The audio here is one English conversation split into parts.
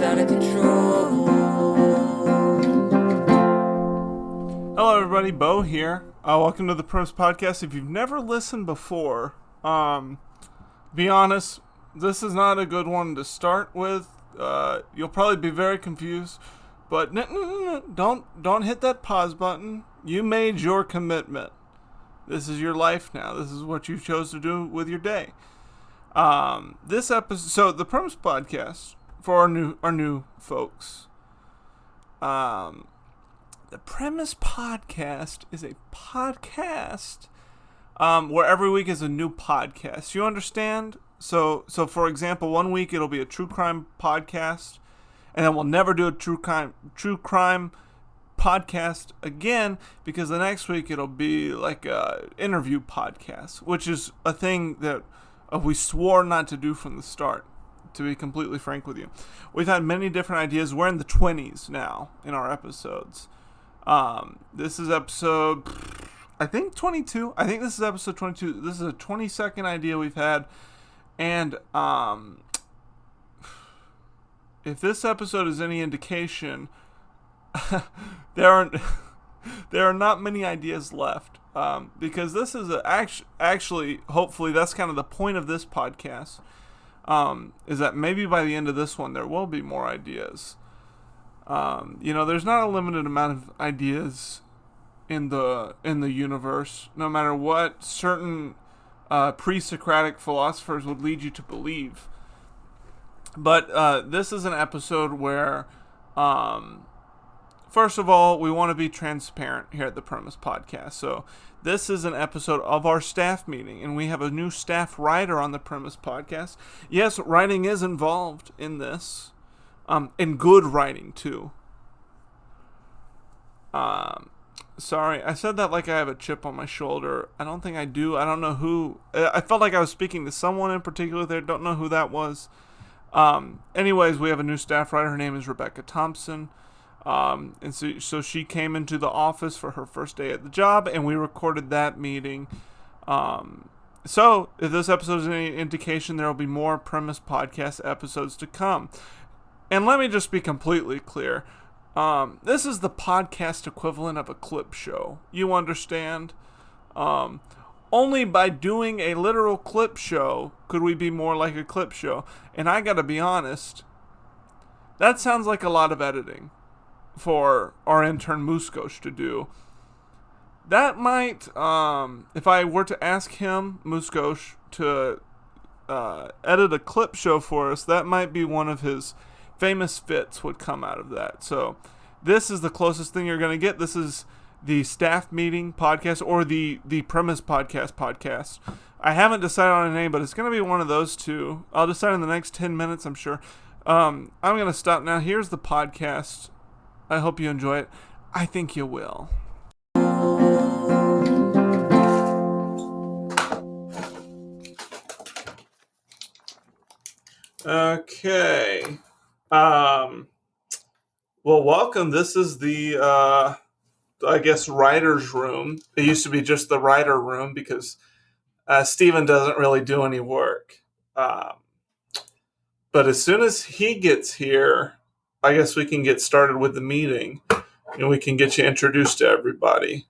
out of control. Hello everybody, Bo here. Welcome to the Premise Podcast. If you've never listened before, be honest, this is not a good one to start with. You'll probably be very confused, but don't hit that pause button. You made your commitment. This is your life now. This is what you chose to do with your day. This episode, so the Premise Podcast for our new folks. The Premise Podcast is a podcast where every week is a new podcast. You understand? So for example, one week it'll be a true crime podcast, and then we'll never do a true crime podcast again, because the next week it'll be like a interview podcast, which is a thing that we swore not to do from the start, to be completely frank with you. We've had many different ideas. We're in the 20s now in our episodes. This is episode, I think 22. I think this is episode 22. This is a 22nd idea we've had. And, if this episode is any indication, there are not many ideas left. Because this is actually, hopefully that's kind of the point of this podcast, is that maybe by the end of this one, there will be more ideas. There's not a limited amount of ideas in the universe, no matter what certain pre-Socratic philosophers would lead you to believe. But this is an episode where, first of all, we want to be transparent here at the Premise Podcast. So this is an episode of our staff meeting, and we have a new staff writer on the Premise Podcast. Yes, writing is involved in this. And good writing, too. Sorry, I said that like I have a chip on my shoulder. I don't think I do. I don't know who. I felt like I was speaking to someone in particular there. Don't know who that was. Anyways, we have a new staff writer. Her name is Rebecca Thompson. And so she came into the office for her first day at the job, and we recorded that meeting. So if this episode is any indication, there will be more Premise Podcast episodes to come. And let me just be completely clear. This is the podcast equivalent of a clip show. You understand? Only by doing a literal clip show could we be more like a clip show. And I gotta be honest, that sounds like a lot of editing for our intern Mascot to do. That might, if I were to ask him, Mascot, to edit a clip show for us, that might be one of his famous fits would come out of that. So this is the closest thing you're going to get. This is the staff meeting podcast, or the Premise podcast. I haven't decided on a name, but it's going to be one of those two. I'll decide in the next 10 minutes, I'm sure. I'm going to stop now. Here's the podcast. I hope you enjoy it. I think you will. Okay. Well, welcome. This is the, I guess, writer's room. It used to be just the writer room because Stevan doesn't really do any work. But as soon as he gets here, I guess we can get started with the meeting, and we can get you introduced to everybody.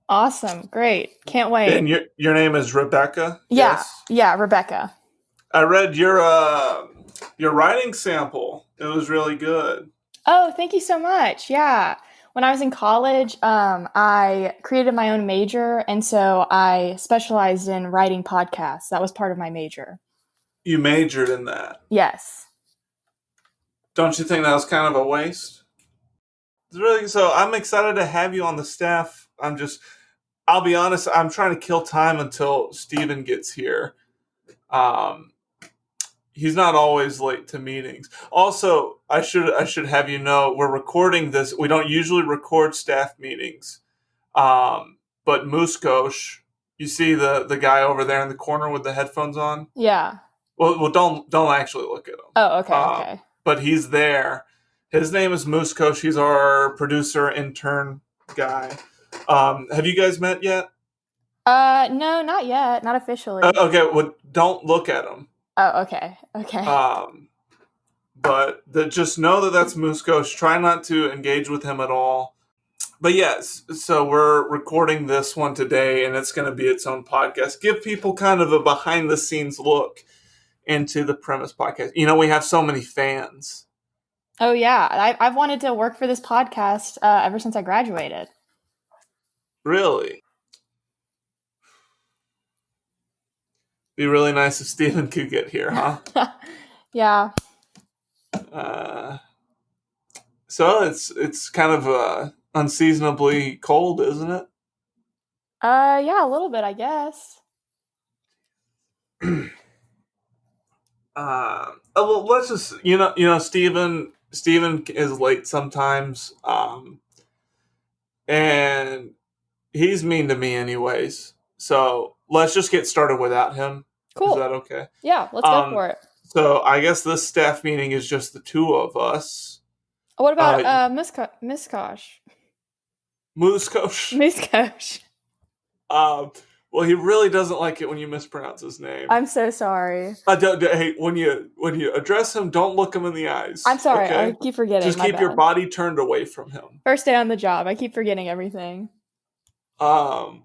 Awesome. Great. Can't wait. And your name is Rebecca? Yeah. Yes? Yeah, Rebecca. I read your writing sample. It was really good. Oh, thank you so much. Yeah. When I was in college, I created my own major, and so I specialized in writing podcasts. That was part of my major. You majored in that? Yes. Don't you think that was kind of a waste? It's really, so I'm excited to have you on the staff. I'll be honest, I'm trying to kill time until Stevan gets here. He's not always late to meetings. Also, I should have you know, we're recording this. We don't usually record staff meetings. But Mascot, you see the guy over there in the corner with the headphones on? Yeah. Well, don't actually look at him. Oh, okay, okay. But he's there. His name is Mascot. He's our producer, intern guy. Have you guys met yet? No, not yet. Not officially. Okay, well, don't look at him. Oh, okay. Okay. But just know that that's Musco's. Try not to engage with him at all. But yes, so we're recording this one today, and it's going to be its own podcast. Give people kind of a behind-the-scenes look into the Premise podcast. We have so many fans. Oh, yeah. I've wanted to work for this podcast ever since I graduated. Really? Be really nice if Stevan could get here, huh? Yeah. So it's kind of unseasonably cold, isn't it? Yeah, a little bit, I guess. Well, let's just Stevan is late sometimes, and he's mean to me anyways. So let's just get started without him. Cool. Is that okay? Yeah, let's go for it. So I guess this staff meeting is just the two of us. What about Mascot? Muscosh. Well, he really doesn't like it when you mispronounce his name. I'm so sorry. Hey, when you address him, don't look him in the eyes. I'm sorry. Okay? I keep forgetting. Just keep your body turned away from him. First day on the job. I keep forgetting everything. It'll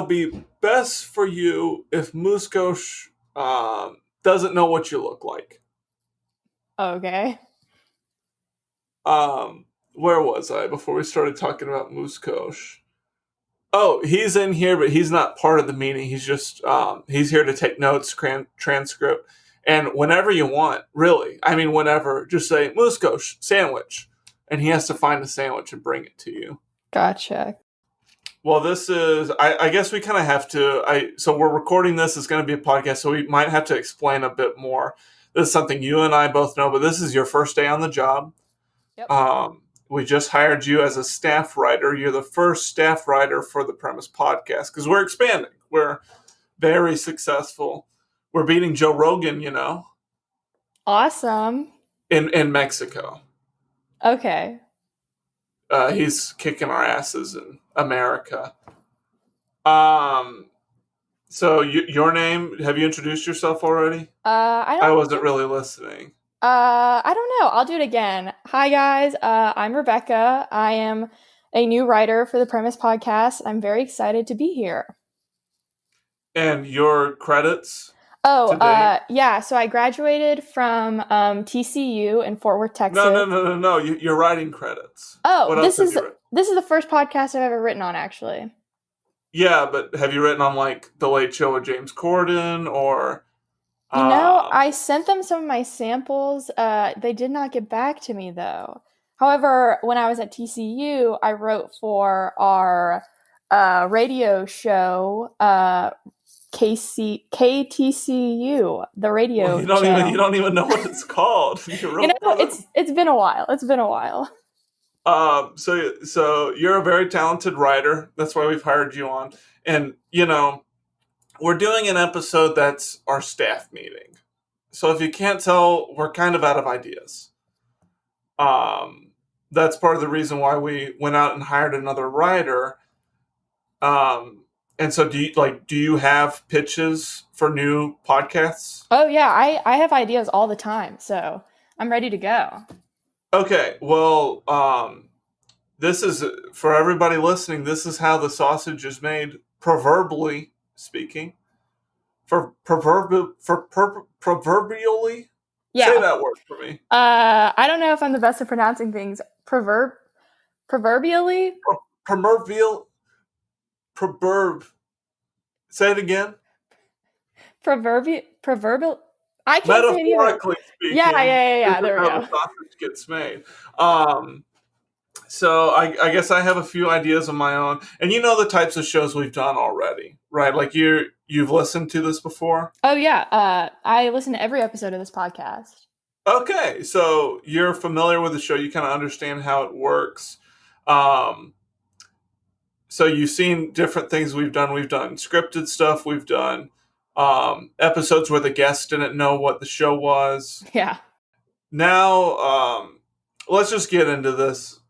be best for you if Muscosh doesn't know what you look like. Okay. Where was I before we started talking about Muscosh? Oh, he's in here, but he's not part of the meeting. He's just he's here to take notes, transcript, and whenever you want, really. I mean, whenever, just say Muscosh sandwich, and he has to find a sandwich and bring it to you. Gotcha. Well, this is, I guess we kind of have to, so we're recording this, it's going to be a podcast, so we might have to explain a bit more. This is something you and I both know, but this is your first day on the job. Yep. We just hired you as a staff writer. You're the first staff writer for the Premise podcast, because we're expanding. We're very successful. We're beating Joe Rogan, Awesome. In Mexico. Okay. He's kicking our asses in America. So your name, have you introduced yourself already? I wasn't really listening. I don't know. I'll do it again. Hi guys. I'm Rebecca. I am a new writer for the Premise podcast. I'm very excited to be here. And your credits? Oh, yeah. So I graduated from TCU in Fort Worth, Texas. No. Your writing credits. Oh, this is the first podcast I've ever written on, actually. Yeah, but have you written on like The Late Show with James Corden or? I sent them some of my samples. They did not get back to me though. However, when I was at TCU, I wrote for our radio show. KTCU, the radio. Well, you don't even know what it's called. It's been a while. So you're a very talented writer. That's why we've hired you on. And we're doing an episode that's our staff meeting. So if you can't tell, we're kind of out of ideas. That's part of the reason why we went out and hired another writer. And so do you have pitches for new podcasts? Oh yeah, I have ideas all the time, so I'm ready to go. Okay, well, this is, for everybody listening, this is how the sausage is made, proverbially speaking. Proverbially? Yeah. Say that word for me. I don't know if I'm the best at pronouncing things. Proverbially? Say it again. Proverbial. I can't say it either. Metaphorically speaking. Yeah. There we go. The sausage gets made. So I guess I have a few ideas of my own, and the types of shows we've done already, right? Like you've listened to this before? Oh yeah. I listen to every episode of this podcast. Okay, so you're familiar with the show. You kind of understand how it works. So you've seen different things we've done. We've done scripted stuff. We've done episodes where the guests didn't know what the show was. Yeah. Now, let's just get into this.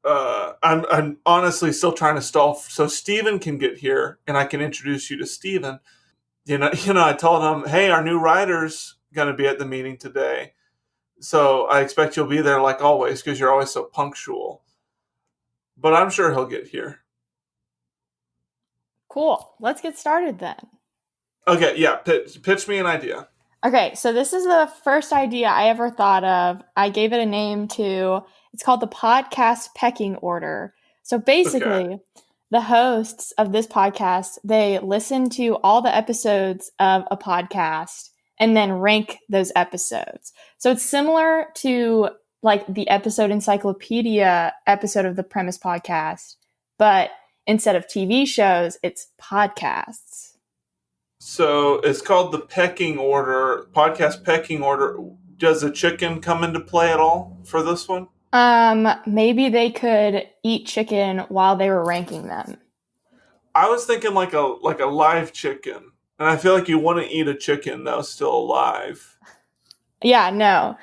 I'm honestly still trying to stall so Stevan can get here and I can introduce you to Stevan. I told him, hey, our new writer's going to be at the meeting today. So I expect you'll be there like always because you're always so punctual. But I'm sure he'll get here. Cool. Let's get started then. Okay, yeah, pitch me an idea. Okay, so this is the first idea I ever thought of. I gave it a name to, it's called the podcast pecking order. So Okay. basically, the hosts of this podcast, they listen to all the episodes of a podcast and then rank those episodes. So it's similar to like the episode encyclopedia episode of the Premise podcast, but instead of TV shows, it's podcasts. So it's called the pecking order, podcast pecking order. Does a chicken come into play at all for this one? Maybe they could eat chicken while they were ranking them. I was thinking like a live chicken, and I feel like you want to eat a chicken that was still alive. Yeah, no.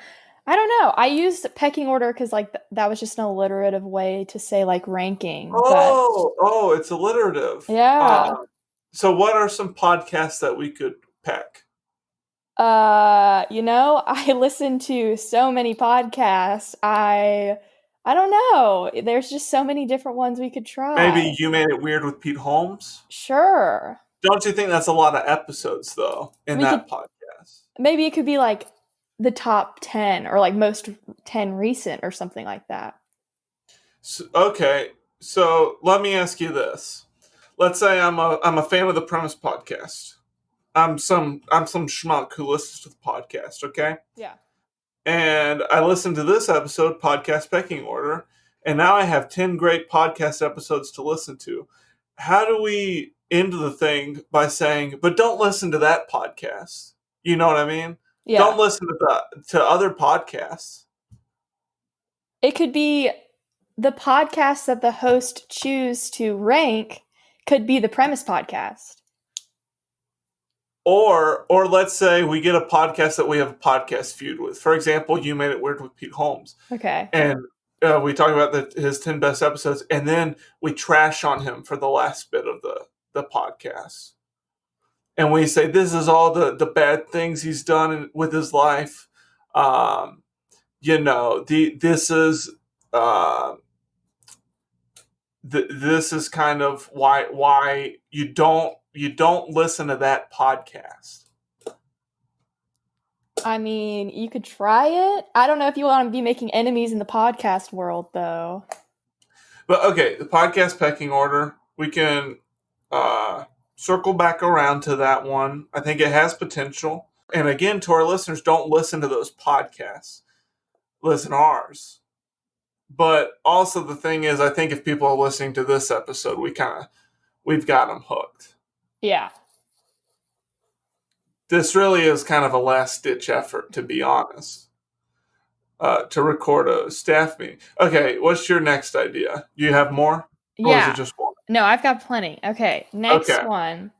I don't know. I used pecking order because like that was just an alliterative way to say like ranking. But It's alliterative. yeah. So what are some podcasts that we could peck? I listen to so many podcasts. I don't know. There's just so many different ones we could Maybe try. You Made It Weird with Pete Holmes? Sure. Don't you think that's a lot of episodes, though, in We could that podcast? maybe it could be like the top 10 or like most 10 recent or something like that. Okay, so let me ask you this. Let's say I'm a fan of the Premise podcast. I'm some schmuck who listens to the podcast, okay? Yeah. And I listened to this episode, Podcast Pecking Order, and now I have 10 great podcast episodes to listen to. How do we end the thing by saying, but don't listen to that podcast? You know what I mean? Yeah. Don't listen to other podcasts. It could be the podcast that the host choose to rank could be the Premise podcast. Or let's say we get a podcast that we have a podcast feud with. For example, You Made It Weird with Pete Holmes. Okay. And we talk about his 10 best episodes, and then we trash on him for the last bit of the podcast. And we say, this is all the bad things he's done with his life. This is... this is kind of why you don't listen to that podcast. I mean, you could try it. I don't know if you want to be making enemies in the podcast world, though. But okay, the podcast pecking order, we can circle back around to that one. I think it has potential. And again, to our listeners, don't listen to those podcasts. Listen to ours. But also the thing is, I think if people are listening to this episode, we've got them hooked. Yeah. This really is kind of a last-ditch effort, to be honest, to record a staff meeting. Okay, what's your next idea? Do you have more? Or is it just one? No, I've got plenty. Okay, next one.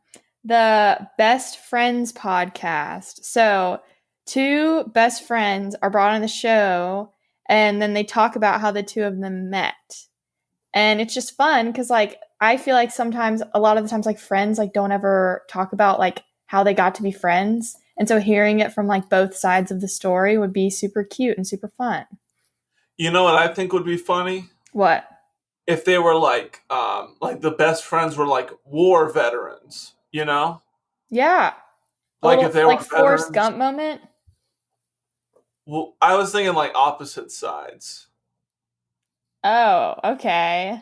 The Best Friends podcast. So, two best friends are brought on the show, and then they talk about how the two of them met. And it's just fun because, like, I feel like sometimes, a lot of the times, like, friends, like, don't ever talk about, like, how they got to be friends. And so hearing it from, like, both sides of the story would be super cute and super fun. You know what I think would be funny? What? If they were, like the best friends were, like, war veterans, you know? Yeah. Like, if they were like, Forrest Gump moment? Well, I was thinking, like, opposite sides. Oh, okay.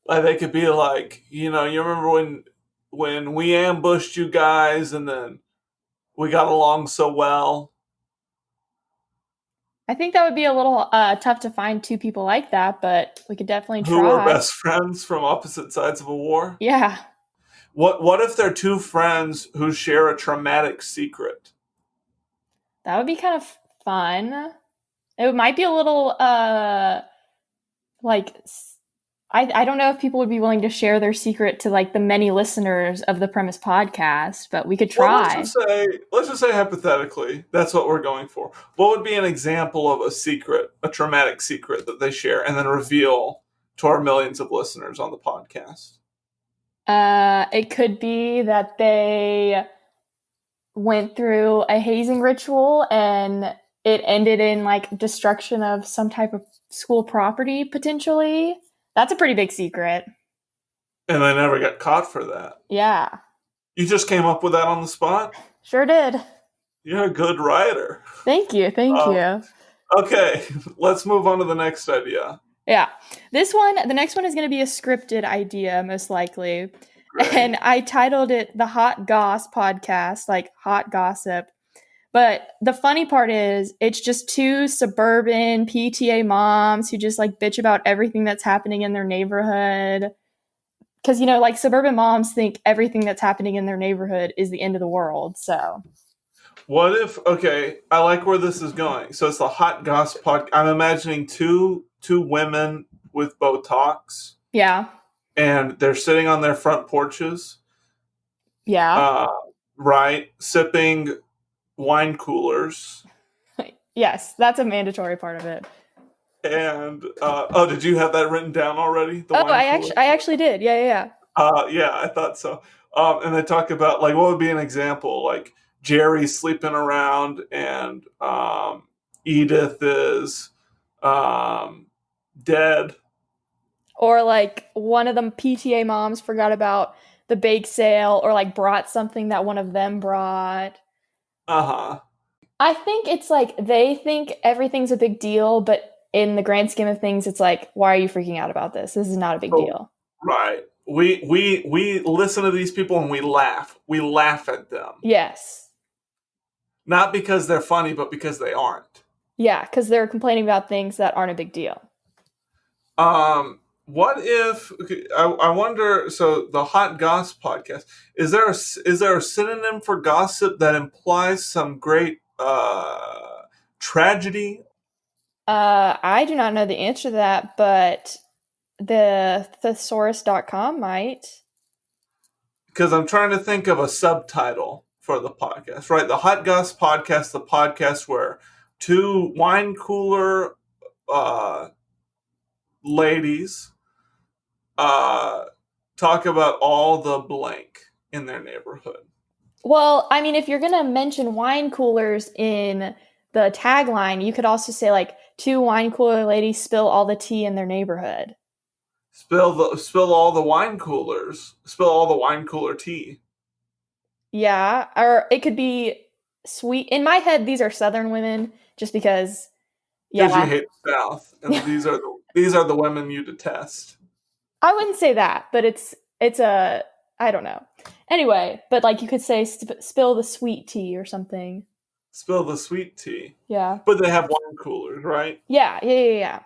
Like, they could be like, you remember when we ambushed you guys and then we got along so well? I think that would be a little tough to find two people like that, but we could definitely try. Who are best friends from opposite sides of a war? Yeah. What if they're two friends who share a traumatic secret? That would be kind of fun. It might be a little like I don't know if people would be willing to share their secret to like the many listeners of the Premise podcast, but we could try. Well, let's just say hypothetically, that's what we're going for. What would be an example of a secret, a traumatic secret that they share and then reveal to our millions of listeners on the podcast? It could be that they went through a hazing ritual and it ended in like destruction of some type of school property potentially. That's a pretty big secret. And they never got caught for that. Yeah. You just came up with that on the spot? Sure did. You're a good writer. Thank you. Thank you. Okay, let's move on to the next idea. Yeah. The next one is going to be a scripted idea, most likely. Great. And I titled it The Hot Goss Podcast, like hot gossip. But the funny part is it's just two suburban PTA moms who just like bitch about everything that's happening in their neighborhood. Because, you know, like suburban moms think everything that's happening in their neighborhood is the end of the world. So what if, okay, I like where this is going. So it's the Hot Goss Podcast. I'm imagining two women with Botox. Yeah. And they're sitting on their front porches. Yeah. Right. Sipping wine coolers. Yes, that's a mandatory part of it. And did you have that written down already? I actually did. Yeah. Yeah, I thought so. And they talk about like what would be an example, like Jerry sleeping around, and Edith is dead. Or like one of them PTA moms forgot about the bake sale, or like brought something that one of them brought. I think it's like they think everything's a big deal, but in the grand scheme of things, it's like, why are you freaking out about this? This is not a big deal. Right. We listen to these people and we laugh. We laugh at them. Yes. Not because they're funny, but because they aren't. Yeah, because they're complaining about things that aren't a big deal. What if, I wonder, so the Hot Goss Podcast, is there a synonym for gossip that implies some great tragedy? I do not know the answer to that, but the thesaurus.com might. Because I'm trying to think of a subtitle for the podcast, right? The Hot Goss Podcast, the podcast where two wine cooler ladies talk about all the blank in their neighborhood. Well, I mean, if you're going to mention wine coolers in the tagline, you could also say like two wine cooler ladies spill all the tea in their neighborhood. Spill all the wine coolers. Spill all the wine cooler tea. Yeah, or it could be sweet. In my head, these are Southern women, just because. Yeah, because you hate the South, and these are the women you detest. I wouldn't say that, but it's a, I don't know. Anyway, but like you could say spill the sweet tea or something. Spill the sweet tea. Yeah. But they have wine coolers, right? Yeah.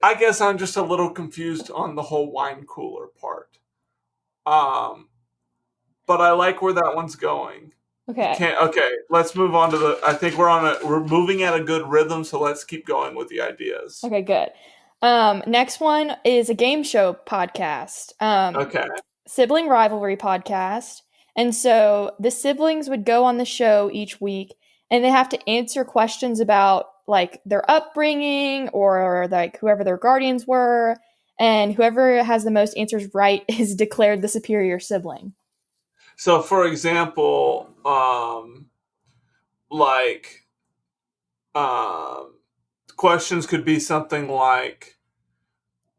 I guess I'm just a little confused on the whole wine cooler part. But I like where that one's going. Okay. Okay, let's move on to I think we're moving at a good rhythm, so let's keep going with the ideas. Okay, good. Next one is a game show podcast. Okay. Sibling rivalry podcast. And so the siblings would go on the show each week, and they have to answer questions about like their upbringing or like whoever their guardians were, and whoever has the most answers right is declared the superior sibling. So, for example, questions could be something like,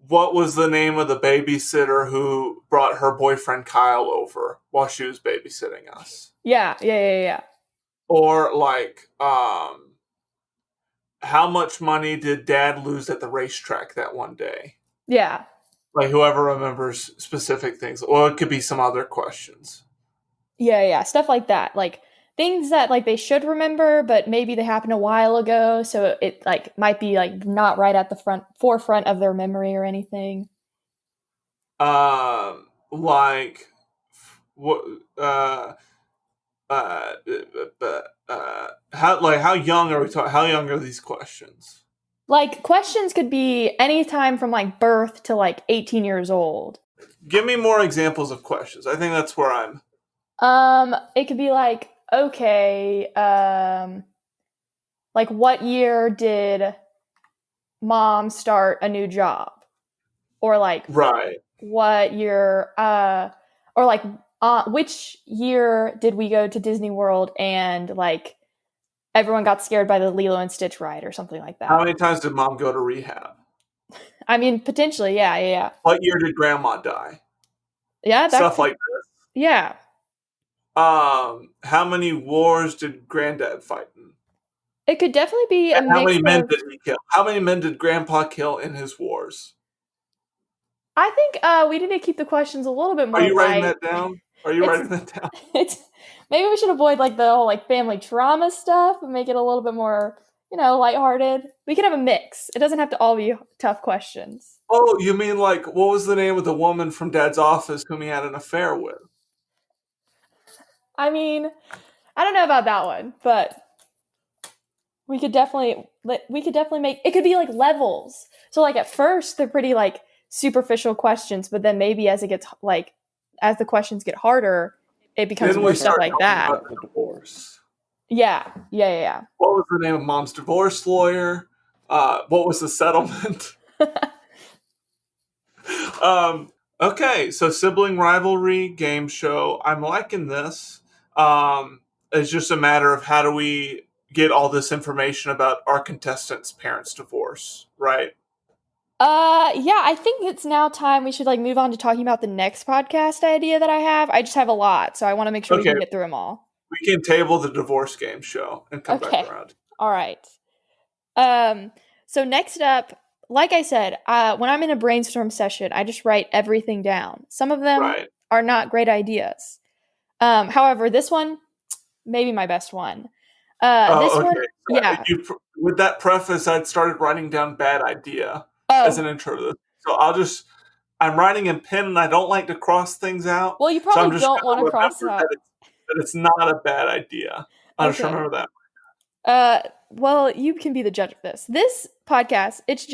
what was the name of the babysitter who brought her boyfriend Kyle over while she was babysitting us? Yeah. Or like, how much money did Dad lose at the racetrack that one day? Yeah. Like whoever remembers specific things. Or it could be some other questions. Yeah. Stuff like that. Like things that like they should remember, but maybe they happened a while ago, so it like might be like not right at the forefront of their memory or anything. Like what? How young are we talking? How young are these questions? Like questions could be anytime from like birth to like 18 years old. Give me more examples of questions. I think that's where I'm. It could be like, okay, like what year did mom start a new job? Or like, right. What year, or like, which year did we go to Disney World and like everyone got scared by the Lilo and Stitch ride or something like that. How many times did mom go to rehab? I mean, potentially, yeah. What year did grandma die? Yeah, stuff like this. Yeah. How many wars did granddad fight in? It could definitely be a mix. How many men did he kill? How many men did grandpa kill in his wars? I think we need to keep the questions a little bit more. Are you writing that down? Maybe we should avoid like the whole like family trauma stuff and make it a little bit more, lighthearted. We can have a mix. It doesn't have to all be tough questions. Oh, you mean like what was the name of the woman from Dad's office whom he had an affair with? I mean, I don't know about that one, but we could definitely make it could be like levels. So like at first they're pretty like superficial questions, but then maybe as the questions get harder, it becomes more stuff like that. About the divorce. Yeah. What was the name of mom's divorce lawyer? What was the settlement? Okay, so sibling rivalry game show. I'm liking this. It's just a matter of how do we get all this information about our contestants' parents' divorce, right? Yeah, I think it's now time we should like move on to talking about the next podcast idea that I have. I just have a lot, so I want to make sure we can get through them all. We can table the divorce game show and come back around. All right. So next up, like I said, when I'm in a brainstorm session, I just write everything down. Some of them are not great ideas. However, this one, maybe my best one. With that preface, I'd started writing down bad idea as an intro to this. So I'm writing in pen and I don't like to cross things out. Well, you probably don't want to cross out. That it's not a bad idea. I just remember that. Well, you can be the judge of this. This podcast, it's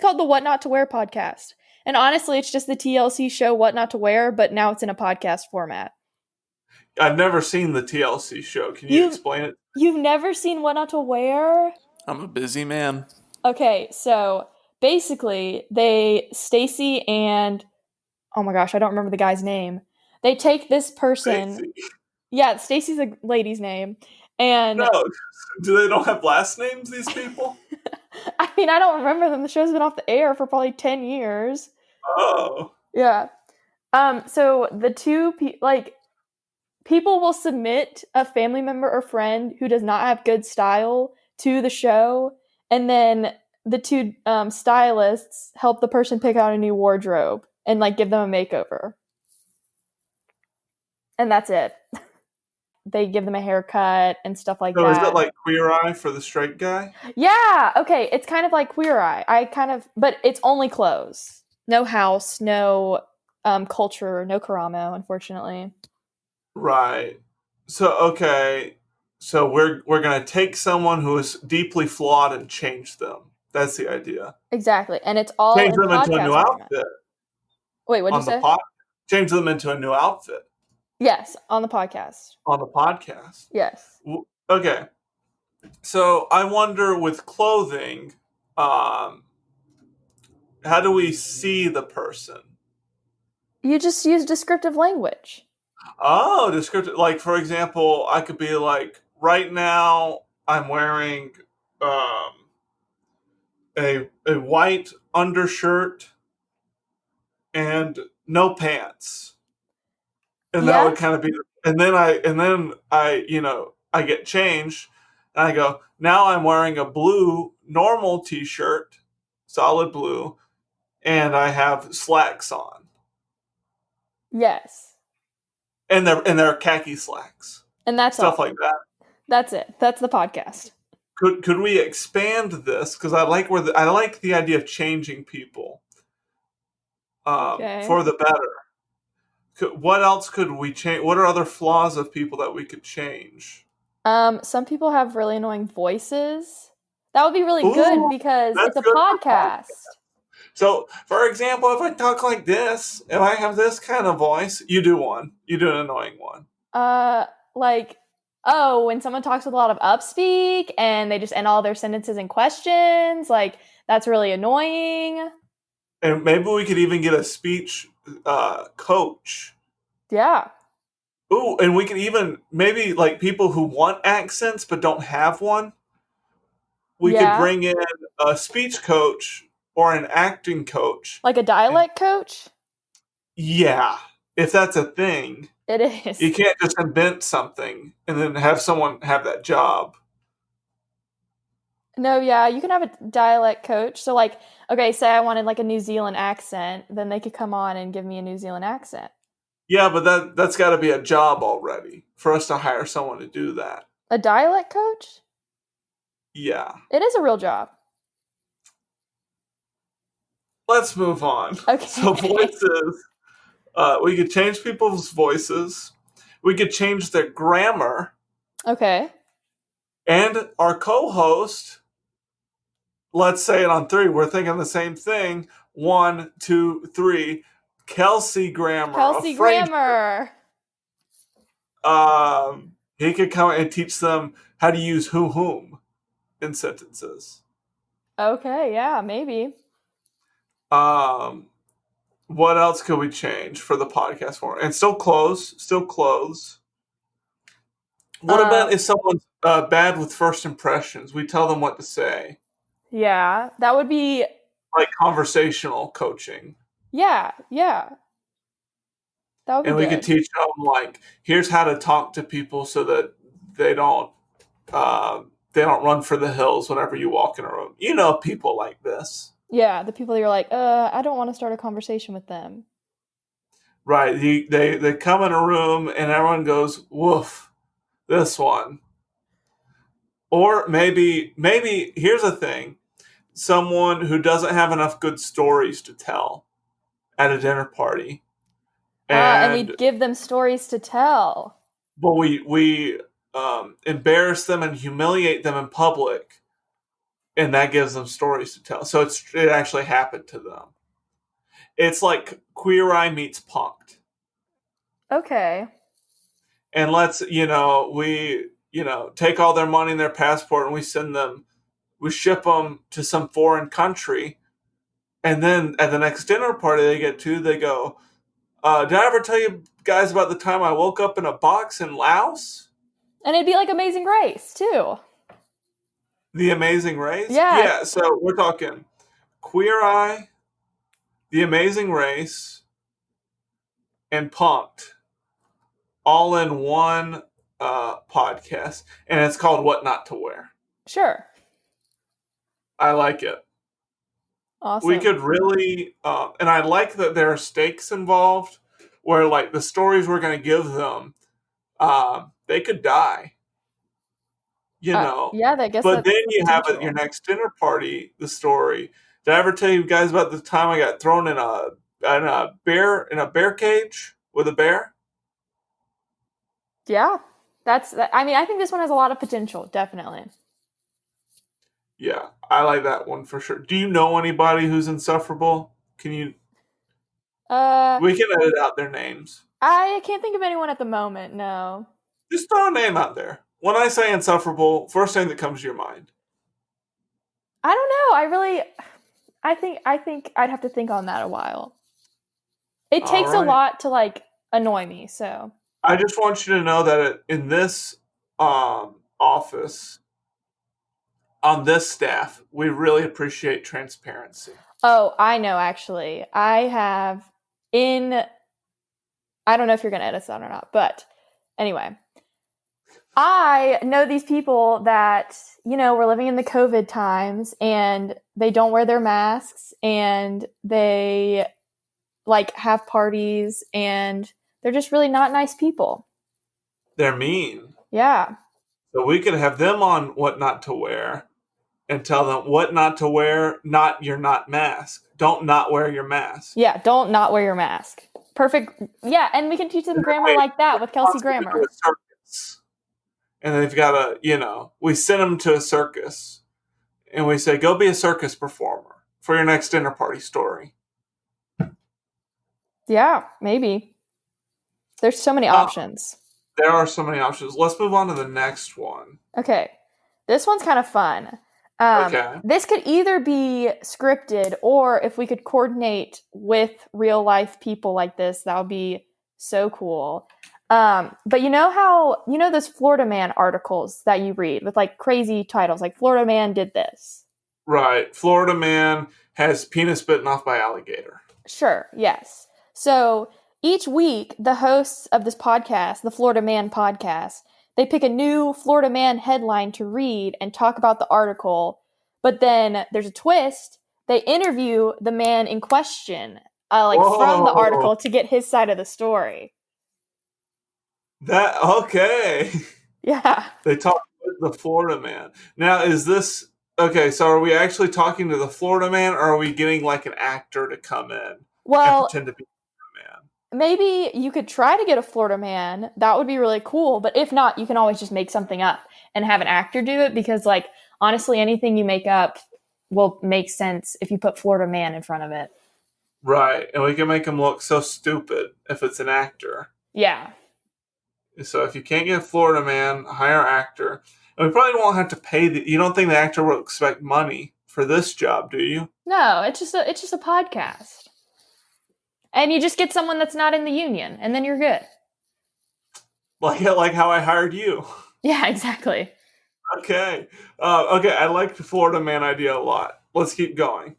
called the What Not to Wear podcast. And honestly, it's just the TLC show What Not to Wear, but now it's in a podcast format. I've never seen the TLC show. Can you explain it? You've never seen What Not to Wear? I'm a busy man. Okay, so basically, Stacy and oh my gosh, I don't remember the guy's name. They take this person. Stacey. Yeah, Stacy's a lady's name. And no, do they don't have last names, these people? I mean, I don't remember them. The show's been off the air for probably 10 years. Oh. Yeah. So the two people will submit a family member or friend who does not have good style to the show, and then the two stylists help the person pick out a new wardrobe and like give them a makeover. And that's it. They give them a haircut and stuff like that. So is it like Queer Eye for the straight guy? Yeah, okay. It's kind of like Queer Eye. But it's only clothes. No house, no culture, no Karamo, unfortunately. Right. So, okay. So we're going to take someone who is deeply flawed and change them. That's the idea. Exactly. And it's all change them into a new outfit. Wait, what did you say? Change them into a new outfit. Yes, on the podcast. On the podcast? Yes. Okay. So I wonder with clothing, how do we see the person? You just use descriptive language. Oh, descriptive. Like, for example, I could be like, right now I'm wearing a white undershirt and no pants. And that would kind of be, and then I get changed, and I go, now I'm wearing a blue normal t-shirt, solid blue, and I have slacks on. Yes. And they're khaki slacks. And that's stuff like that. That's it. That's the podcast. Could we expand this? Because I like the idea of changing people for the better. What else could we change? What are other flaws of people that we could change? Some people have really annoying voices. That would be really good because it's a podcast. So, for example, if I talk like this, if I have this kind of voice, you do one. You do an annoying one. When someone talks with a lot of upspeak and they just end all their sentences in questions, like that's really annoying. And maybe we could even get a speech coach. Yeah. Ooh, and we can even maybe like people who want accents but don't have one. We could Yeah. bring in a speech coach or an acting coach. Like a And dialect coach? yeah, if that's a thing, It is. you can't just invent something and then have someone have that job. No, yeah, you can have a dialect coach. So, like, okay, say I wanted like a New Zealand accent, then they could come on and give me a New Zealand accent. Yeah, but that's got to be a job already for us to hire someone to do that. A dialect coach? Yeah. It is a real job. Let's move on. Okay. So voices, we could change people's voices. We could change their grammar. Okay. And our co-host, let's say it on three. We're thinking the same thing. 1, 2, 3. Kelsey Grammer. Kelsey Grammer. He could come and teach them how to use whom in sentences. Okay, yeah, maybe. What else could we change for the podcast form? And still clothes. What about if someone's bad with first impressions? We tell them what to say. Yeah, that would be like conversational coaching. Yeah. That would be and we good. could teach them like, here's how to talk to people so that they don't run for the hills whenever you walk in a room. You know, people like this. Yeah, the people you're like, I don't want to start a conversation with them. Right. They come in a room and everyone goes, woof, this one. Or maybe here's a thing. Someone who doesn't have enough good stories to tell at a dinner party. And we give them stories to tell. But we embarrass them and humiliate them in public, and that gives them stories to tell. So it actually happened to them. It's like Queer Eye meets Punked. Okay. And let's, we take all their money and their passport and we ship them to some foreign country. And then at the next dinner party they get to, they go, did I ever tell you guys about the time I woke up in a box in Laos? And it'd be like Amazing Race, too. The Amazing Race? Yeah. Yeah, so we're talking Queer Eye, The Amazing Race, and Punked all in one podcast. And it's called What Not to Wear. Sure. I like it. Awesome. We could really, and I like that there are stakes involved where, like, the stories we're going to give them, they could die. Yeah, I guess. But then you have at your next dinner party the story. Did I ever tell you guys about the time I got thrown in a bear cage with a bear? Yeah, I think this one has a lot of potential, definitely. Yeah, I like that one for sure. Do you know anybody who's insufferable? Can you? We can edit out their names. I can't think of anyone at the moment. No. Just throw a name out there. When I say insufferable, first thing that comes to your mind. I don't know. I think I'd have to think on that a while. It takes a lot to like annoy me, so. I just want you to know that in this office, on this staff, we really appreciate transparency. Oh, I know, actually. I don't know if you're going to edit that or not, but anyway. I know these people that, we're living in the COVID times and they don't wear their masks and they like have parties and they're just really not nice people. They're mean. Yeah. So we could have them on what not to wear and tell them what not to wear, not your not mask. Don't not wear your mask. Yeah, don't not wear your mask. Perfect. Yeah, and we can teach them grammar like that with Kelsey Grammer. And they've got we send them to a circus and we say, go be a circus performer for your next dinner party story. Yeah, maybe. There's so many options. There are so many options. Let's move on to the next one. Okay. This one's kind of fun. Okay. This could either be scripted or if we could coordinate with real life people like this, that would be so cool. But you know how, those Florida Man articles that you read with like crazy titles, like Florida Man did this. Right. Florida man has penis bitten off by alligator. Sure, yes. So each week, the hosts of this podcast, the Florida Man podcast, they pick a new Florida Man headline to read and talk about the article. But then there's a twist. They interview the man in question, from the Whoa. article to get his side of the story. Okay. Yeah. They talk with the Florida man. Now, is this okay? So, are we actually talking to the Florida man, or are we getting like an actor to come in and Well, pretend to be the man? maybe you could try to get a Florida man. That would be really cool. But if not, you can always just make something up and have an actor do it because, like, honestly, anything you make up will make sense if you put Florida man in front of it. Right, and we can make him look so stupid if it's an actor. Yeah. So if you can't get a Florida man, hire an actor. And we probably won't have to pay you don't think the actor will expect money for this job, do you? No, it's just a podcast. And you just get someone that's not in the union, and then you're good. Like how I hired you. Yeah, exactly. Okay. Okay, I like the Florida man idea a lot. Let's keep going.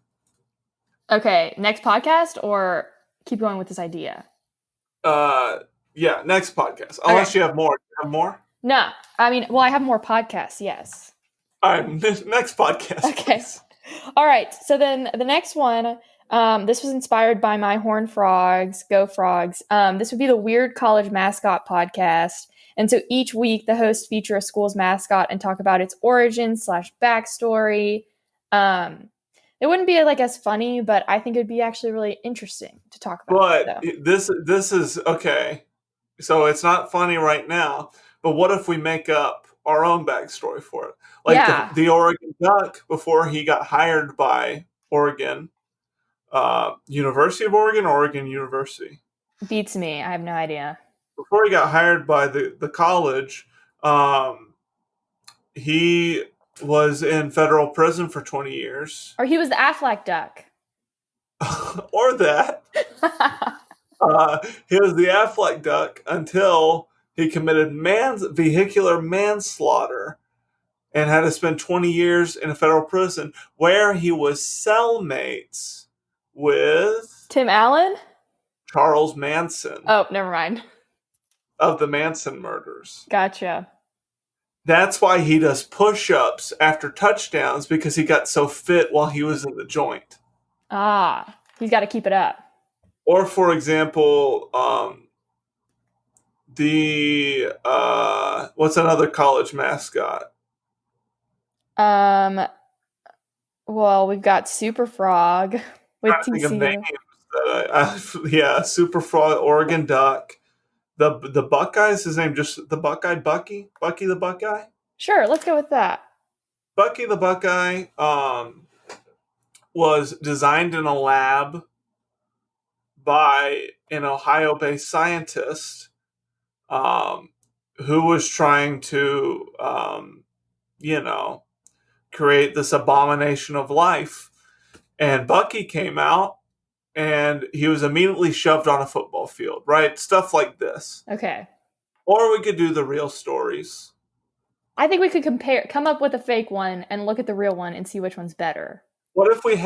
Okay, next podcast or keep going with this idea? Yeah, next podcast. Unless you have more. You have more? No. I mean, well, I have more podcasts, yes. All right, next podcast. Okay. Please. All right. So then the next one, this was inspired by my Horned Frogs, Go Frogs. This would be the Weird College Mascot podcast. And so each week, the hosts feature a school's mascot and talk about its origin/backstory. It wouldn't be like as funny, but I think it'd be actually really interesting to talk about. But this is okay. So it's not funny right now. But what if we make up our own backstory for it? Like the Oregon Duck before he got hired by Oregon, University of Oregon, Oregon University. Beats me. I have no idea. Before he got hired by the college, he was in federal prison for 20 years. Or he was the Aflac Duck. Or that. He was the Aflac Duck until he committed vehicular manslaughter and had to spend 20 years in a federal prison where he was cellmates with Tim Allen? Charles Manson. Oh, never mind. Of the Manson murders. Gotcha. That's why he does push-ups after touchdowns, because he got so fit while he was in the joint. Ah, he's got to keep it up. Or, for example, what's another college mascot? Well, we've got Super Frog with TCU. Yeah, Super Frog, Oregon Duck. The Buckeyes, his name just the Buckeye, Bucky the Buckeye? Sure, let's go with that. Bucky the Buckeye was designed in a lab by an Ohio-based scientist who was trying to, create this abomination of life. And Bucky came out, and he was immediately shoved on a football field, right? Stuff like this. Okay. Or we could do the real stories. I think we could come up with a fake one and look at the real one and see which one's better. What if we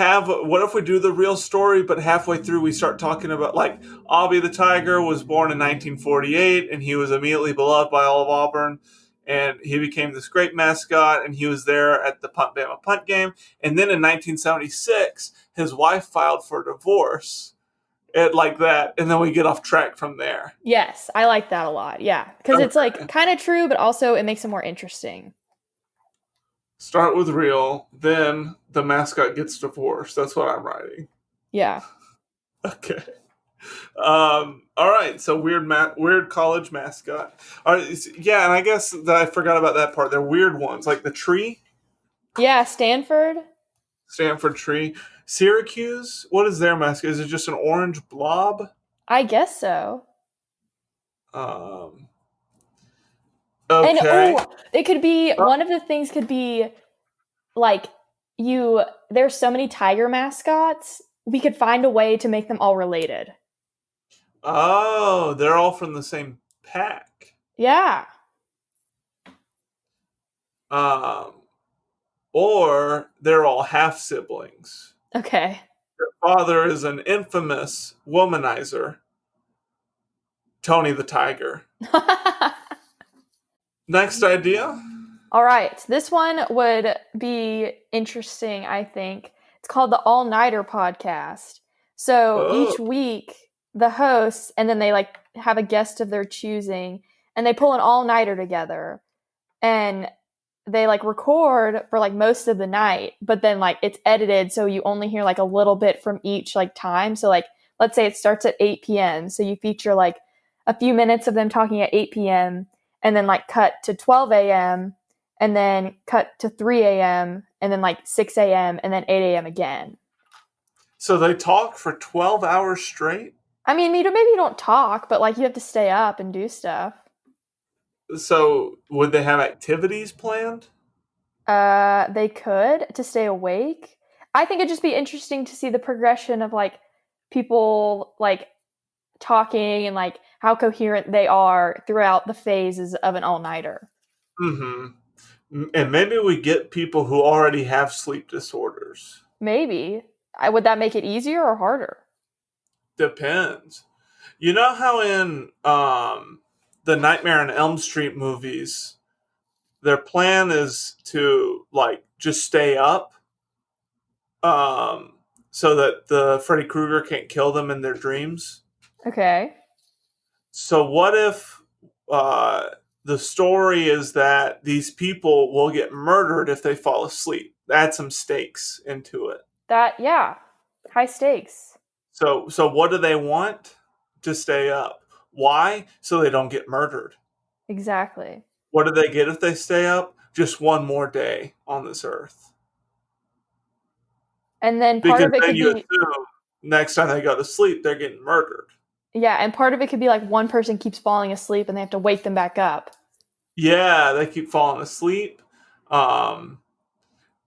do the real story, but halfway through we start talking about, like, Obie the Tiger was born in 1948, and he was immediately beloved by all of Auburn, and he became this great mascot, and he was there at the Bama punt game. And then in 1976, his wife filed for divorce. Like that, and then we get off track from there. Yes, I like that a lot. Yeah, because it's like kind of true, but also it makes it more interesting. Start with real, then the mascot gets divorced. That's what I'm writing. Yeah. Okay. All right. So weird college mascot. All right. Yeah, and I guess that I forgot about that part. They're weird ones, like the tree. Yeah, Stanford tree. Syracuse, what is their mascot? Is it just an orange blob? I guess so. Okay. And it could be one of the things could be like there's so many tiger mascots, we could find a way to make them all related. Oh, they're all from the same pack. Yeah. Or they're all half siblings. Okay. Their father is an infamous womanizer, Tony the Tiger. Next idea? All right. This one would be interesting, I think. It's called the All Nighter Podcast. So each week, the hosts, and then they like have a guest of their choosing, and they pull an all nighter together, and they like record for like most of the night, but then like it's edited so you only hear like a little bit from each like time. So like let's say it starts at 8 p.m. So you feature like a few minutes of them talking at 8 p.m. and then like cut to 12 a.m. and then cut to 3 a.m. and then like 6 a.m. and then 8 a.m. again. So they talk for 12 hours straight? I mean, maybe you don't talk, but like you have to stay up and do stuff. So would they have activities planned? They could to stay awake. I think it'd just be interesting to see the progression of like people like talking and like how coherent they are throughout the phases of an all-nighter. Mm-hmm. And maybe we get people who already have sleep disorders. Maybe. Would that make it easier or harder? Depends. You know how in the Nightmare on Elm Street movies, their plan is to like just stay up so that the Freddy Krueger can't kill them in their dreams? Okay. So what if the story is that these people will get murdered if they fall asleep? Add some stakes into it. Yeah. High stakes. So what do they want? To stay up. Why? So they don't get murdered. Exactly. What do they get if they stay up? Just one more day on this earth. And then part of it could be assume next time they go to sleep, they're getting murdered. Yeah, and part of it could be like one person keeps falling asleep and they have to wake them back up. Yeah, they keep falling asleep.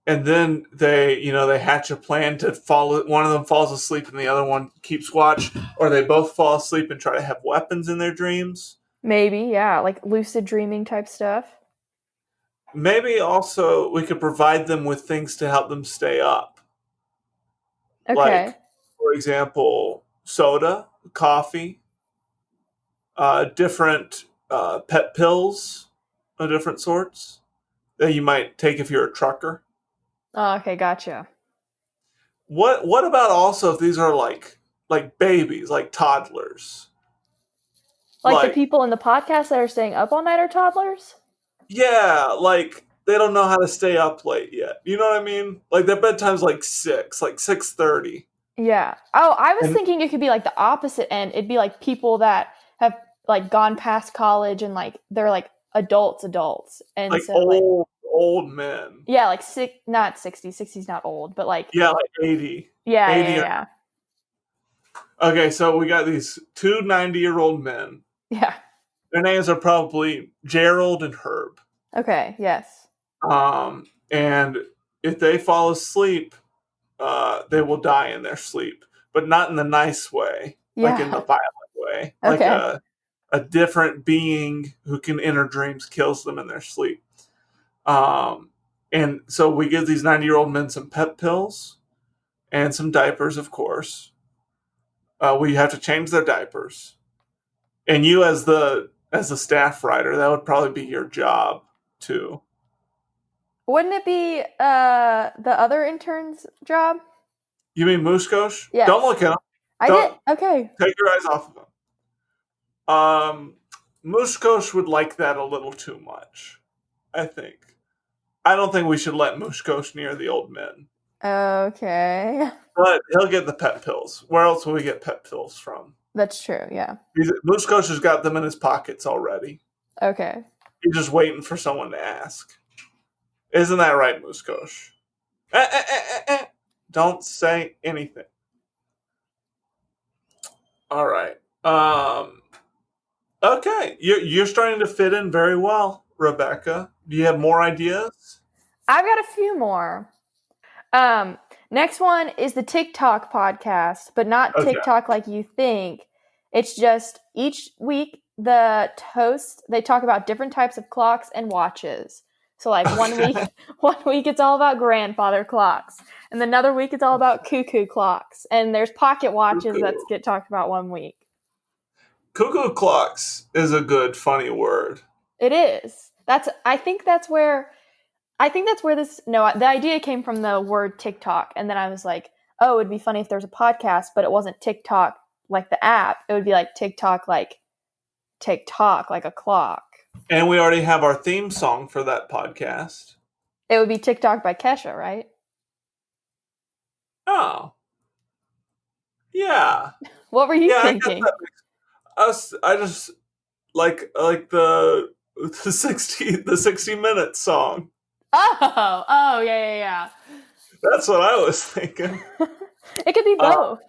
And then they hatch a plan to one of them falls asleep and the other one keeps watch, or they both fall asleep and try to have weapons in their dreams. Maybe, yeah, like lucid dreaming type stuff. Maybe also we could provide them with things to help them stay up. Okay. Like, for example, soda, coffee, different pet pills of different sorts that you might take if you're a trucker. Oh, okay, gotcha. What about also if these are like babies, like toddlers? Like the people in the podcast that are staying up all night are toddlers? Yeah, like they don't know how to stay up late yet. You know what I mean? Like their bedtime's like 6:30. Yeah. Oh, I was thinking it could be like the opposite end. It'd be like people that have like gone past college and like they're like adults, and like so old men. Yeah, like not 60. 60's not old, but like like 80. Yeah, 80 yeah. Okay, so we got these two 90-year-old men. Yeah. Their names are probably Gerald and Herb. Okay, yes. And if they fall asleep, they will die in their sleep, but not in the nice way, like in the violent way. Okay. Like a different being who can enter dreams kills them in their sleep. And so we give these 90-year-old men some pep pills and some diapers, of course. We have to change their diapers. And you as the staff writer, that would probably be your job too. Wouldn't it be the other intern's job? You mean Muskosh? Yes. Don't look at him. I did. Okay. Take your eyes off of him. Muskosh would like that a little too much, I think. I don't think we should let Muskosh near the old men. Okay. But he'll get the pet pills. Where else will we get pet pills from? That's true, yeah. Muskosh has got them in his pockets already. Okay. He's just waiting for someone to ask. Isn't that right, Muskosh? Don't say anything. All right. Okay. You're starting to fit in very well, Rebecca. Do you have more ideas? I've got a few more. Next one is the TikTok podcast, but not TikTok like you think. It's just each week the hosts, they talk about different types of clocks and watches. So like Okay. one week it's all about grandfather clocks, and another week it's all about cuckoo clocks, and there's pocket watches that Cuckoo. get talked about one week. Cuckoo clocks is a good, funny word. It is. I think that's where this no, the idea came from the word TikTok, and then I was like, oh, it'd be funny if there's a podcast, but it wasn't TikTok like the app. It would be like TikTok like a clock. And we already have our theme song for that podcast. It would be TikTok by Kesha, right? Oh. Yeah. What were you Yeah, I guess thinking? that makes us. I just like the 60 minute song. Oh, yeah. That's what I was thinking. It could be both.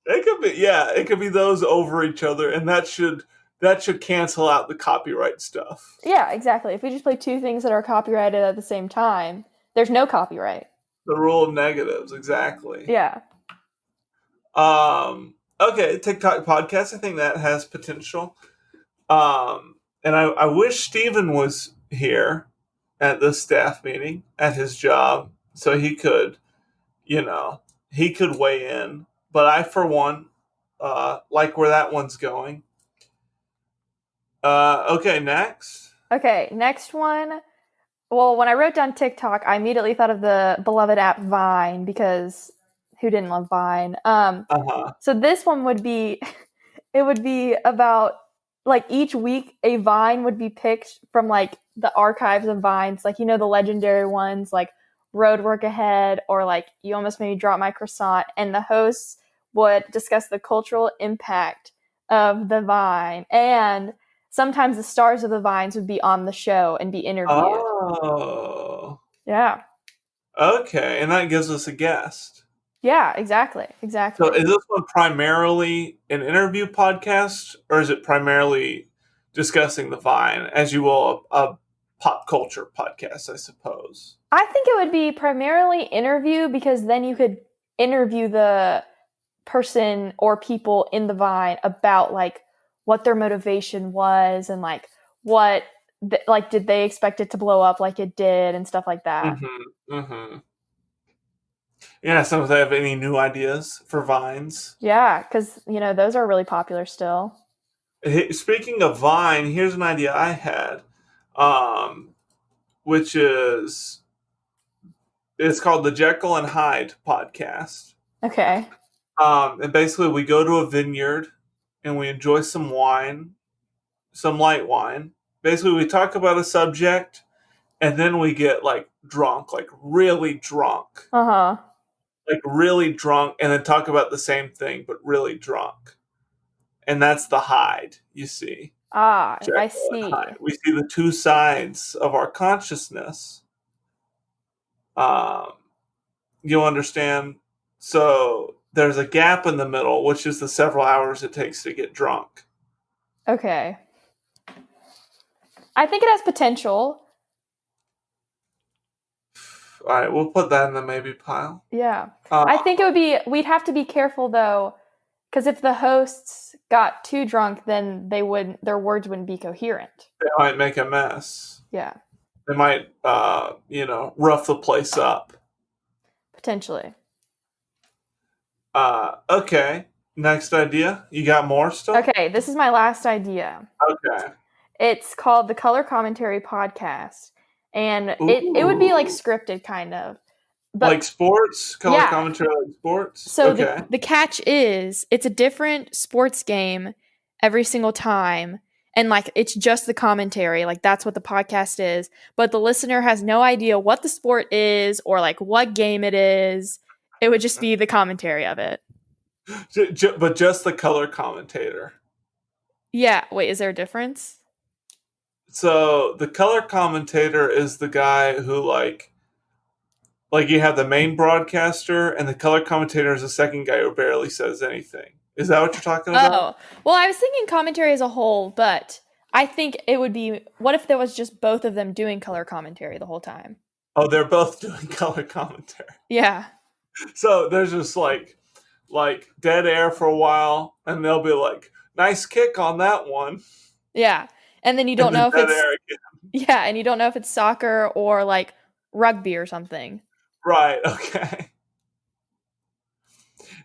It could be, yeah, it could be those over each other, and that should cancel out the copyright stuff. Yeah, exactly. If we just play two things that are copyrighted at the same time, there's no copyright. The rule of negatives, exactly. Yeah. Okay, TikTok podcast. I think that has potential. And I wish Stevan was here at the staff meeting at his job so he could, he could weigh in. But I, for one, like where that one's going. Okay, next. Okay, next one. Well, when I wrote down TikTok, I immediately thought of the beloved app Vine, because who didn't love Vine? So this one would be, it would be about, like, each week a Vine would be picked from, like, the archives of Vines, like, the legendary ones, like Road Work Ahead, or like You Almost Made Me Drop My Croissant, and the hosts would discuss the cultural impact of the Vine, and sometimes the stars of the Vines would be on the show and be interviewed. Oh. Yeah. Okay, and that gives us a guest. Yeah, exactly. So is this one primarily an interview podcast, or is it primarily discussing the Vine, as you will a pop culture podcast, I suppose? I think it would be primarily interview, because then you could interview the person or people in the Vine about, like, what their motivation was, and like what, like, did they expect it to blow up like it did, and stuff like that. Yeah, so if they have any new ideas for Vines. Yeah, because, those are really popular still. Speaking of Vine, here's an idea I had, which is, it's called the Jekyll and Hyde podcast. Okay. And basically we go to a vineyard and we enjoy some wine, some light wine. Basically we talk about a subject, and then we get, like, drunk, like really drunk. Like really drunk, and then talk about the same thing, but really drunk. And that's the Hyde, you see. Jekyll, I see. We see the two sides of our consciousness. You understand? So there's a gap in the middle, which is the several hours it takes to get drunk. Okay. I think it has potential. All right, we'll put that in the maybe pile. Yeah. I think we'd have to be careful, though, because if the hosts got too drunk, then their words wouldn't be coherent. They might make a mess. Yeah. They might, rough the place up. Potentially. Okay. Next idea. You got more still? Okay, this is my last idea. Okay. It's called the Color Commentary Podcast. And it would be, like, scripted, kind of. But, like sports? Color commentary like sports? So the catch is, it's a different sports game every single time. And, like, it's just the commentary. Like, that's what the podcast is. But the listener has no idea what the sport is or, like, what game it is. It would just be the commentary of it. But just the color commentator. Yeah. Wait, is there a difference? So the color commentator is the guy who, like you have the main broadcaster, and the color commentator is the second guy who barely says anything. Is that what you're talking about? Oh, well, I was thinking commentary as a whole, but I think it would be, what if there was just both of them doing color commentary the whole time? Oh, they're both doing color commentary. Yeah. So there's just like dead air for a while, and they'll be like, nice kick on that one. Yeah. And then you And don't the know if dead it's air again. yeah, and you don't know if it's soccer or like rugby or something. Right, okay.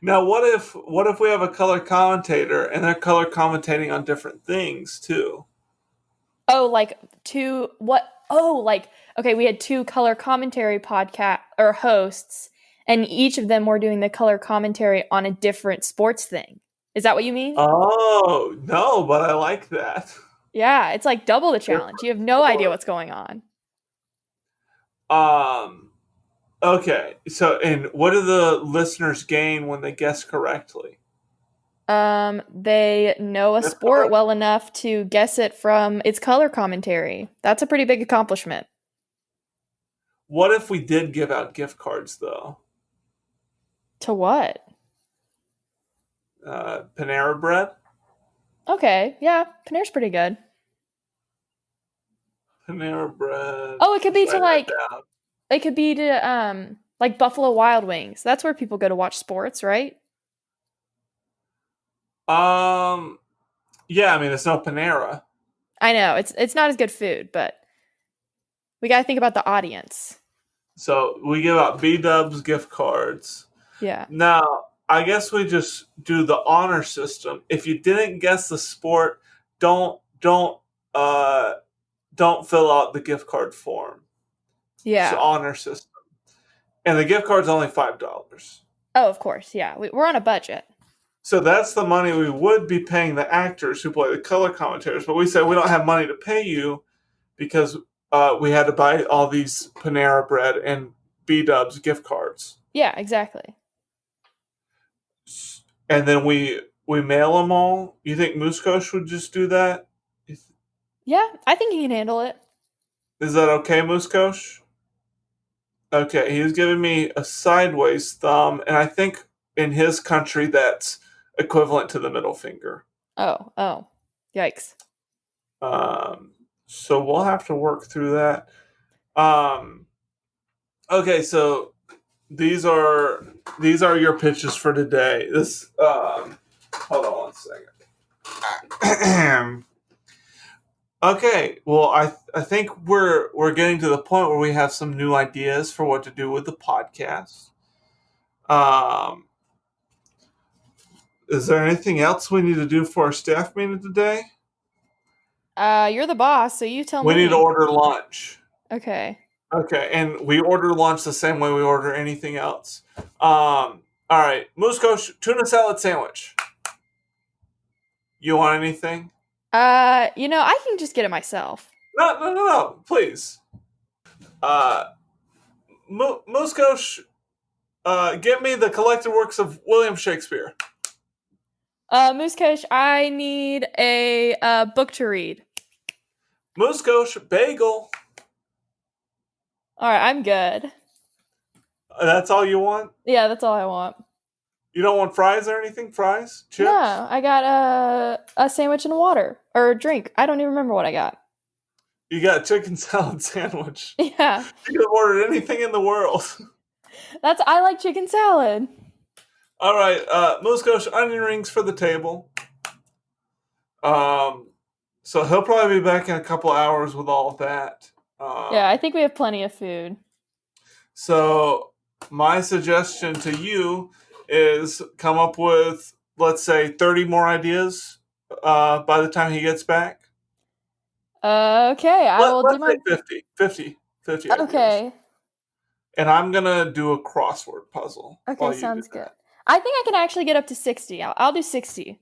Now what if we have a color commentator and they're color commentating on different things too? Oh, like two what? Oh, like okay, we had two color commentary podcast or hosts, and each of them were doing the color commentary on a different sports thing. Is that what you mean? Oh, no, but I like that. Yeah, it's like double the challenge. Different You have no idea sport. what's going on. Um okay. So and what do the listeners gain when they guess correctly? They know a Gift sport card? well enough to guess it from its color commentary. That's a pretty big accomplishment. What if we did give out gift cards though? To what? Panera Bread? Okay, yeah, Paneer's pretty good. Panera Bread. Oh, it could be Let's to write that like down. it could be to like Buffalo Wild Wings. That's where people go to watch sports, right? Um yeah, I mean it's no Panera. I know it's not as good food, but we got to think about the audience. So we give out B Dubs gift cards. Yeah. Now, I guess we just do the honor system. If you didn't guess the sport, don't uh don't fill out the gift card form. It's the Yeah. honor system. And the gift card's only $5. Oh, of course. Yeah. We're on a budget. So that's the money we would be paying the actors who play the color commentators, but we said we don't have money to pay you because we had to buy all these Panera Bread and B Dubs gift cards. Yeah, exactly. And then we mail them all. You think Muskosh would just do that? Yeah, I think he can handle it. Is that okay, Muskosh? Okay, he was giving me a sideways thumb, and I think in his country that's equivalent to the middle finger. Oh. Yikes. Um, so we'll have to work through that. Um, okay, so these are your pitches for today. This hold on one second. Okay, well, I think we're getting to the point where we have some new ideas for what to do with the podcast. Um, is there anything else we need to do for our staff meeting today? You're the boss, so you tell We me. need to order lunch. Okay. Okay, and we order lunch the same way we order anything else. All right, Muskosh, tuna salad sandwich. You want anything? I can just get it myself. No, please. Muskosh, get me the collected works of William Shakespeare. Muskosh, I need a book to read. Muskosh, bagel. All right, I'm good. That's all you want? Yeah, that's all I want. You don't want fries or anything? Fries? Chips? No, I got a sandwich and water or a drink. I don't even remember what I got. You got a chicken salad sandwich. Yeah. You could have ordered anything in the world. I like chicken salad. All right, Muskosh, onion rings for the table. So he'll probably be back in a couple hours with all of that. Yeah, I think we have plenty of food. So my suggestion to you is come up with, let's say, 30 more ideas by the time he gets back. Okay, I will do my... 50 ideas. Okay. And I'm going to do a crossword puzzle. Okay, sounds good. I think I can actually get up to 60. I'll do 60.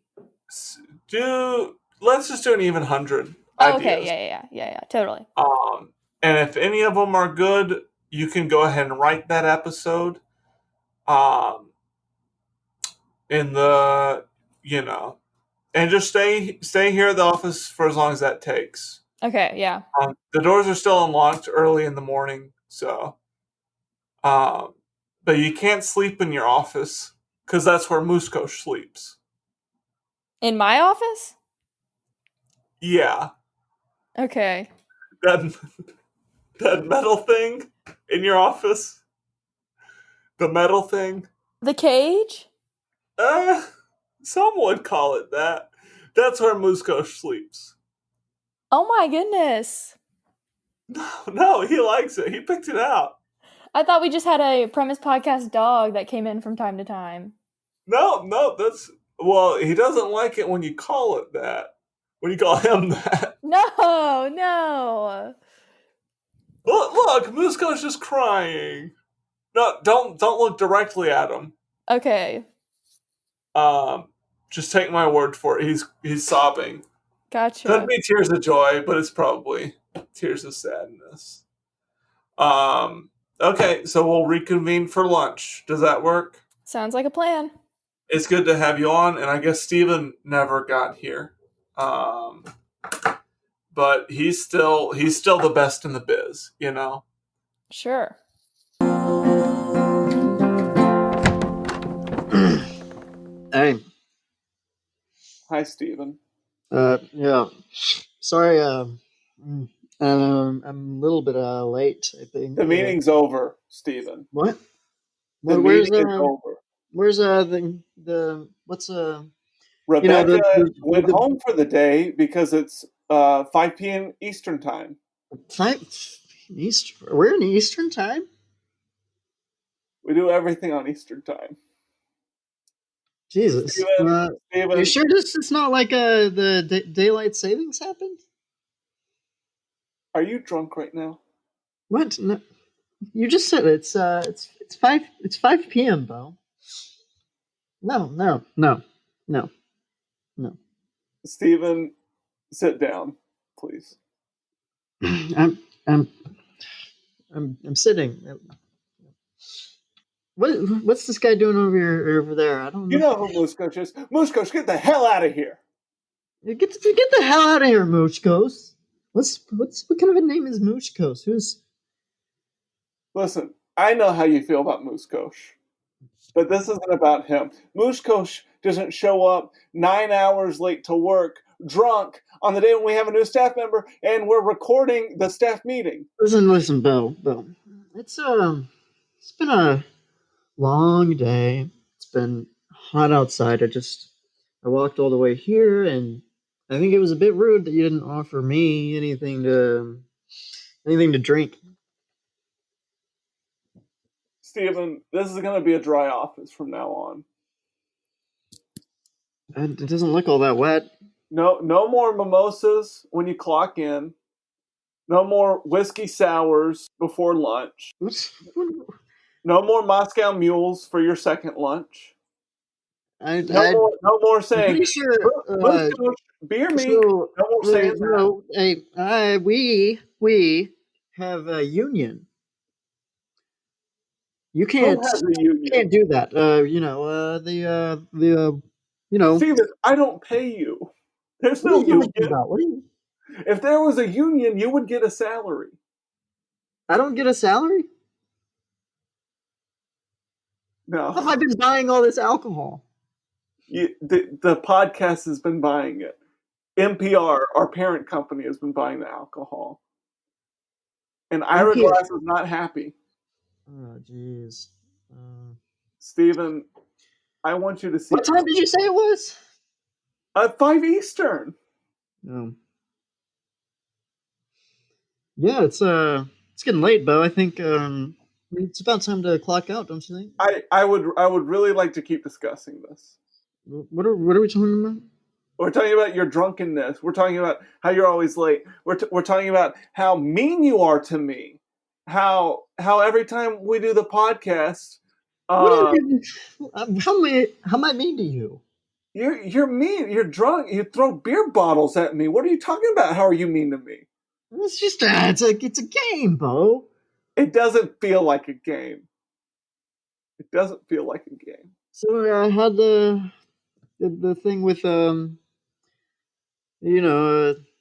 Let's just do an even 100 Oh, ideas. okay, yeah, totally. And if any of them are good, you can go ahead and write that episode in the, and just stay here at the office for as long as that takes. Okay, yeah. The doors are still unlocked early in the morning, so but you can't sleep in your office because that's where Muskosh sleeps. In my office? Yeah. Okay. That metal thing in your office? The metal thing? The cage? Some would call it that. That's where Muskosh sleeps. Oh my goodness. No, he likes it. He picked it out. I thought we just had a Premise Podcast dog that came in from time to time. No, well, he doesn't like it when you call it that. When you call him that. No. Look, Musco's just crying. No, don't look directly at him. Okay. Just take my word for it. He's sobbing. Gotcha. Could be tears of joy, but it's probably tears of sadness. Okay, so we'll reconvene for lunch. Does that work? Sounds like a plan. It's good to have you on, and I guess Stevan never got here. But he's still the best in the biz, you know? Sure. Hey. Hi, Stevan. Yeah. Sorry, I'm a little bit late, I think. The meeting's over, Stevan. What? The meeting is over. Where's what's Rebecca went home for the day because it's 5 p.m. Eastern time. 5 Eastern? We're in Eastern time? We do everything on Eastern time. Jesus. Stevan, you sure it's not like the daylight savings happened? Are you drunk right now? What? No. You just said it's 5 p.m., Bo. No. Stevan, sit down, please. I'm sitting. What's this guy doing over there? I don't know. You know who Mascot is. Mascot, get the hell out of here. Get the hell out of here, Moochkos. What kind of a name is Moochkos? Listen, I know how you feel about Mooskosh, but this isn't about him. Mooskosh doesn't show up 9 hours late to work, drunk, on the day when we have a new staff member, and we're recording the staff meeting. Listen, Bill. It's been a long day. It's been hot outside. I walked all the way here, and I think it was a bit rude that you didn't offer me anything to drink. Stevan, this is going to be a dry office from now on. It doesn't look all that wet. No more mimosas when you clock in. No more whiskey sours before lunch. No more Moscow mules for your second lunch. No more saying. Pretty sure. Beer me. No more saying that. Hey, we have a union. You can't do that. Stevan, I don't pay you. There's no union. If there was a union, you would get a salary. I don't get a salary? No. How have I been buying all this alcohol? The podcast has been buying it. NPR, our parent company, has been buying the alcohol. And Ira Glass is not happy. Oh, jeez. Stevan, I want you to see. What time did you say it was? 5 Eastern. Yeah, it's getting late, Bo. I think it's about time to clock out, don't you think? I would really like to keep discussing this. What are we talking about? We're talking about your drunkenness. We're talking about how you're always late. We're talking about how mean you are to me. How every time we do the podcast, how am I mean to you? You're mean. You're drunk. You throw beer bottles at me. What are you talking about? How are you mean to me? It's just it's a game, Bo. It doesn't feel like a game. It doesn't feel like a game. So I had the thing with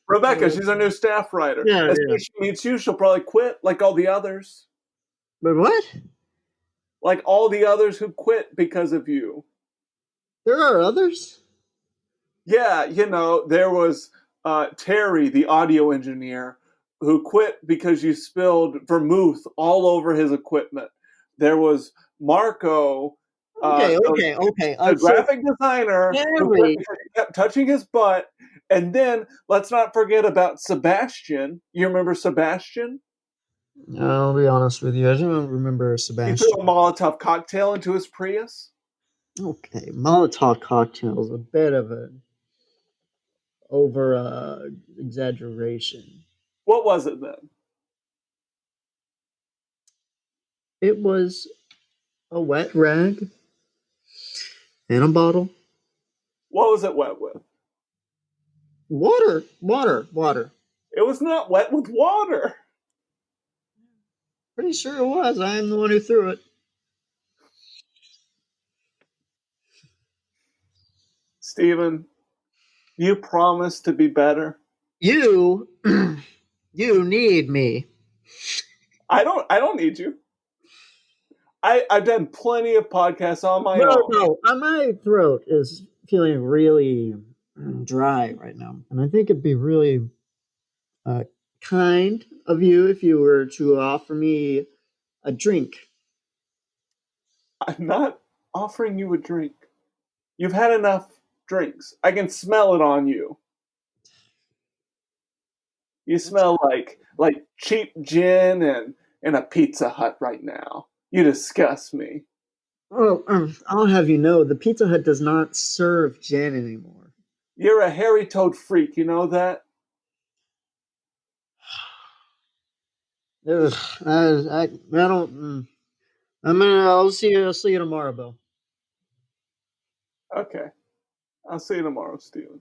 Rebecca, she's our new staff writer. As soon as she meets you, she'll probably quit like all the others. But what? Like all the others who quit because of you. There are others? Yeah, there was Terry, the audio engineer, who quit because you spilled vermouth all over his equipment. There was Marco, Okay. the graphic designer, who kept touching his butt And then let's not forget about Sebastian. You remember Sebastian? I'll be honest with you. I don't remember He threw Sebastian. a Molotov cocktail into his Prius. Okay, Molotov cocktail is a bit of an over exaggeration. What was it then? It was a wet rag in a bottle. What was it wet with? Water. It was not wet with water. Pretty sure it was. I am the one who threw it. Steven, you promised to be better. You need me. I don't need you. I've done plenty of podcasts on my own. No, my throat is feeling really dry right now, and I think it'd be really kind of you if you were to offer me a drink. I'm not offering you a drink. You've had enough drinks. I can smell it on you. You smell like cheap gin and a Pizza Hut right now. You disgust me. Oh, I'll have you know, the Pizza Hut does not serve gin anymore. You're a hairy toad freak, you know that? Ugh, I don't. I'll see you tomorrow, Bill. Okay. I'll see you tomorrow, Steven.